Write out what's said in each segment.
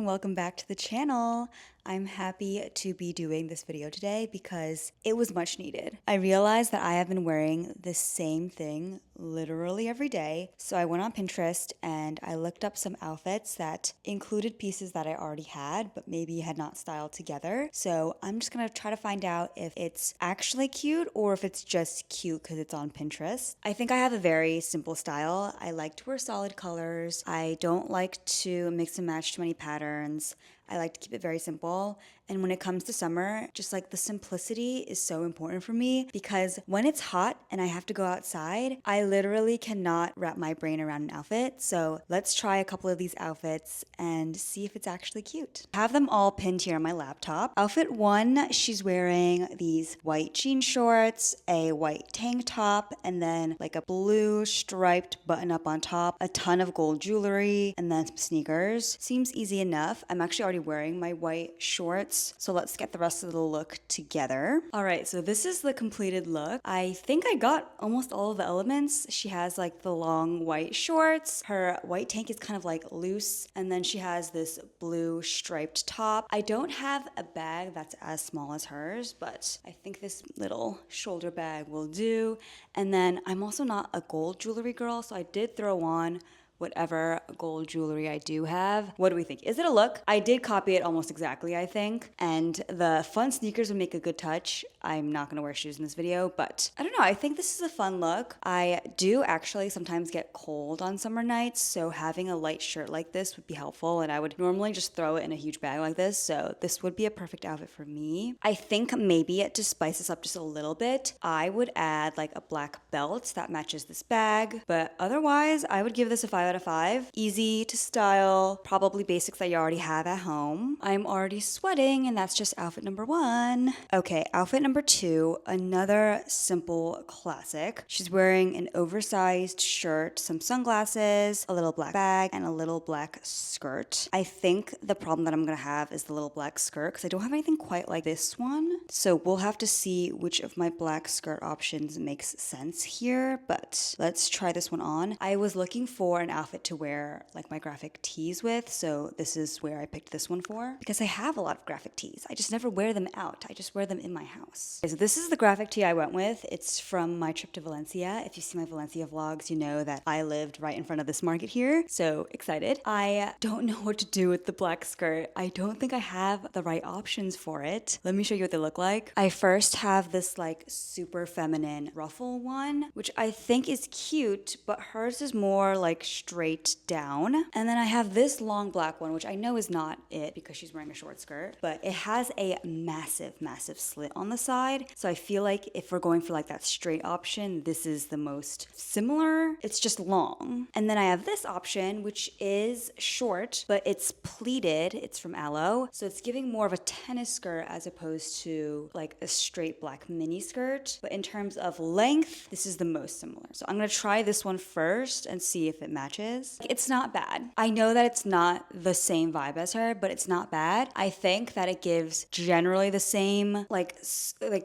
welcome back to the channel. I'm happy to be doing this video today because it was much needed. I realized that I have been wearing the same thing literally every day, so I went on Pinterest and I looked up some outfits that included pieces that I already had but maybe had not styled together. So I'm just gonna try to find out if it's actually cute or if it's just cute because it's on Pinterest. I think I have a very simple style. I like to wear solid colors. I don't like to mix and match too many patterns. I like to keep it very simple. And when it comes to summer, just like the simplicity is so important for me because when it's hot and I have to go outside, I literally cannot wrap my brain around an outfit. So let's try a couple of these outfits and see if it's actually cute. I have them all pinned here on my laptop. Outfit 1, she's wearing these white jean shorts, a white tank top, and then like a blue striped button up on top, a ton of gold jewelry, and then some sneakers. Seems easy enough. I'm actually already wearing my white shorts, so let's get the rest of the look together. All right, so this is the completed look. I think I got almost all of the elements. She has like the long white shorts, her white tank is kind of like loose, and then she has this blue striped top. I don't have a bag that's as small as hers, but I think this little shoulder bag will do. And then I'm also not a gold jewelry girl, so I did throw on whatever gold jewelry I do have. What do we think? Is it a look? I did copy it almost exactly, I think. And the fun sneakers would make a good touch. I'm not gonna wear shoes in this video, but I don't know. I think this is a fun look. I do actually sometimes get cold on summer nights, so having a light shirt like this would be helpful. And I would normally just throw it in a huge bag like this, so this would be a perfect outfit for me. I think maybe to spice this up just a little bit, I would add like a black belt that matches this bag, but otherwise I would give this a 5 out of 5. Easy to style, probably basics that you already have at home. I'm already sweating and that's just outfit number 1. Okay, outfit number 2, another simple classic. She's wearing an oversized shirt, some sunglasses, a little black bag, and a little black skirt. I think the problem that I'm gonna have is the little black skirt because I don't have anything quite like this one. So we'll have to see which of my black skirt options makes sense here, but let's try this one on. I was looking for an outfit to wear like my graphic tees with, so this is where I picked this one for because I have a lot of graphic tees. I just never wear them out. I just wear them in my house. Okay, so this is the graphic tee I went with. It's from my trip to Valencia. If you see my Valencia vlogs, you know that I lived right in front of this market here, so excited. I don't know what to do with the black skirt. I don't think I have the right options for it. Let me show you what they look like. I first have this like super feminine ruffle one, which I think is cute, but hers is more like straight down. And then I have this long black one, which I know is not it because she's wearing a short skirt, but it has a massive, massive slit on the side. So I feel like if we're going for like that straight option, this is the most similar. It's just long. And then I have this option, which is short, but it's pleated. It's from Aloe. So it's giving more of a tennis skirt as opposed to like a straight black mini skirt. But in terms of length, this is the most similar. So I'm gonna try this one first and see if it matches. It's not bad. I know that it's not the same vibe as her, but it's not bad. I think that it gives generally the same like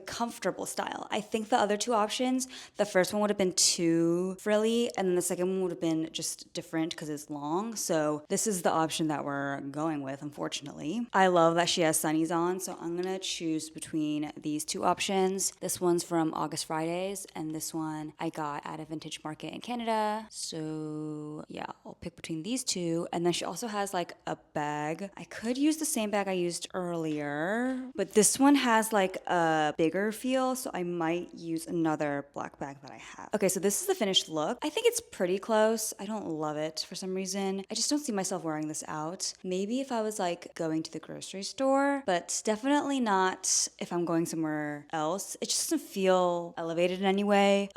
comfortable style. I think the other two options, the first one would have been too frilly and then the second one would have been just different because it's long. So this is the option that we're going with, unfortunately. I love that she has sunnies on, so I'm gonna choose between these two options. This one's from August Fridays and this one I got at a vintage market in Canada. So yeah, I'll pick between these two. And then she also has like a bag. I could use the same bag I used earlier, but this one has like a bigger feel, so I might use another black bag that I have. Okay, so this is the finished look. I think it's pretty close. I don't love it for some reason. I just don't see myself wearing this out. Maybe if I was like going to the grocery store, but definitely not if I'm going somewhere else. It just doesn't feel elevated in any way.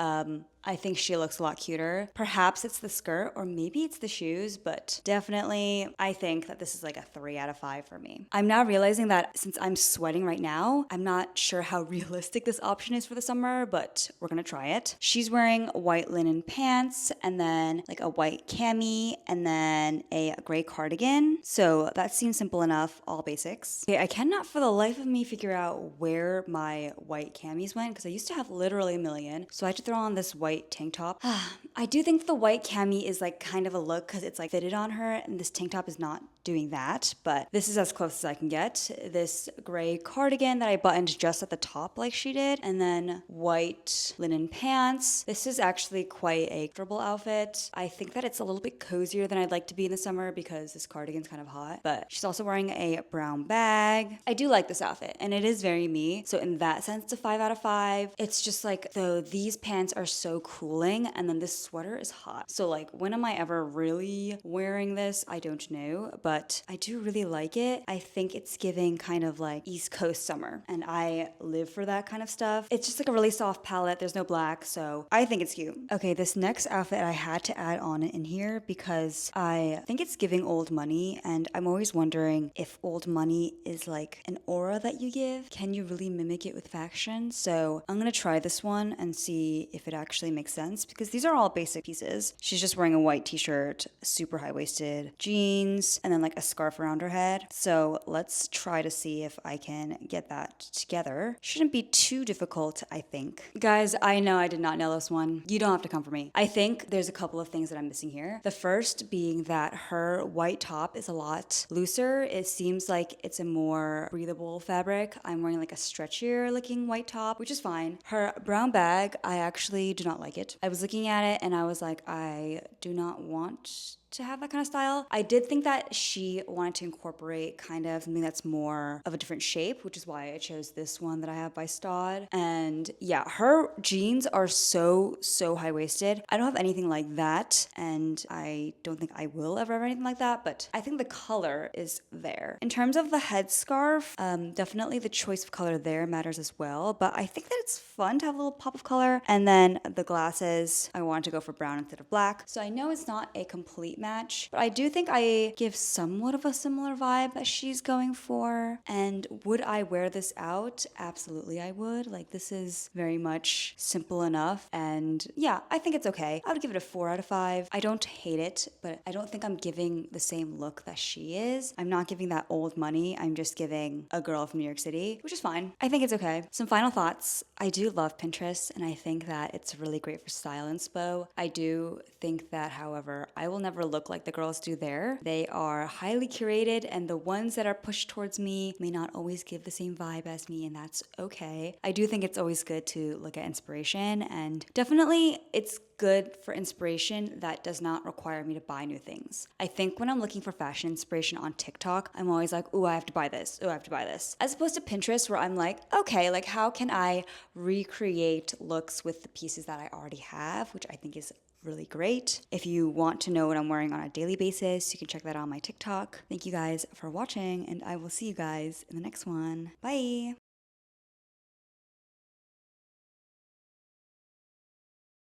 I think she looks a lot cuter. Perhaps it's the skirt or maybe it's the shoes, but definitely I think that this is like a 3 out of 5 for me. I'm now realizing that since I'm sweating right now, I'm not sure how realistic this option is for the summer, but we're gonna try it. She's wearing white linen pants and then like a white cami and then a gray cardigan. So that seems simple enough, all basics. Okay, I cannot for the life of me figure out where my white camis went because I used to have literally a million. So I had to throw on this white tank top. I do think the white cami is like kind of a look because it's like fitted on her and this tank top is not doing that, but this is as close as I can get. This gray cardigan that I buttoned just at the top like she did, and then white linen pants. This is actually quite a comfortable outfit. I think that it's a little bit cozier than I'd like to be in the summer because this cardigan's kind of hot, but she's also wearing a brown bag. I do like this outfit, and it is very me. So in that sense, it's a 5 out of 5. It's just like, though these pants are so cooling, and then this sweater is hot. So like, when am I ever really wearing this? I don't know, but I do really like it. I think it's giving kind of like East Coast summer, and I live for that kind of stuff. It's just like a really soft palette. There's no black, so I think it's cute. Okay, this next outfit I had to add on in here because I think it's giving old money, and I'm always wondering if old money is like an aura that you give. Can you really mimic it with fashion? So I'm gonna try this one and see if it actually makes sense, because these are all basic pieces. She's just wearing a white t-shirt, super high-waisted jeans, and then like a scarf around her head. So let's try to see if I can get that together. Shouldn't be too difficult, I think. Guys, I know I did not nail this one. You don't have to come for me. I think there's a couple of things that I'm missing here. The first being that her white top is a lot looser. It seems like it's a more breathable fabric. I'm wearing like a stretchier looking white top, which is fine. Her brown bag, I actually do not like it. I was looking at it and I was like, I do not want to have that kind of style. I did think that she wanted to incorporate kind of something that's more of a different shape, which is why I chose this one that I have by Staud. And yeah, her jeans are so high-waisted. I don't have anything like that, and I don't think I will ever have anything like that, but I think the color is there. In terms of the headscarf, definitely the choice of color there matters as well, but I think that it's fun to have a little pop of color. And then the glasses, I wanted to go for brown instead of black. So I know it's not a complete match, but I do think I give somewhat of a similar vibe that she's going for. And would I wear this out? Absolutely I would. Like, this is very much simple enough, and yeah, I think it's okay. I would give it a 4 out of 5. I don't hate it, but I don't think I'm giving the same look that she is. I'm not giving that old money. I'm just giving a girl from New York City, which is fine. I think it's okay. Some final thoughts. I do love Pinterest, and I think that it's really great for style inspo. I do think that, however, I will never look like the girls do there. They are highly curated, and the ones that are pushed towards me may not always give the same vibe as me, and that's okay. I do think it's always good to look at inspiration, and definitely it's good for inspiration that does not require me to buy new things. I think when I'm looking for fashion inspiration on TikTok, I'm always like, ooh, I have to buy this. Ooh, I have to buy this. As opposed to Pinterest, where I'm like, okay, like how can I recreate looks with the pieces that I already have, which I think is really great. If you want to know what I'm wearing on a daily basis, you can check that out on my TikTok. Thank you guys for watching, and I will see you guys in the next one. Bye.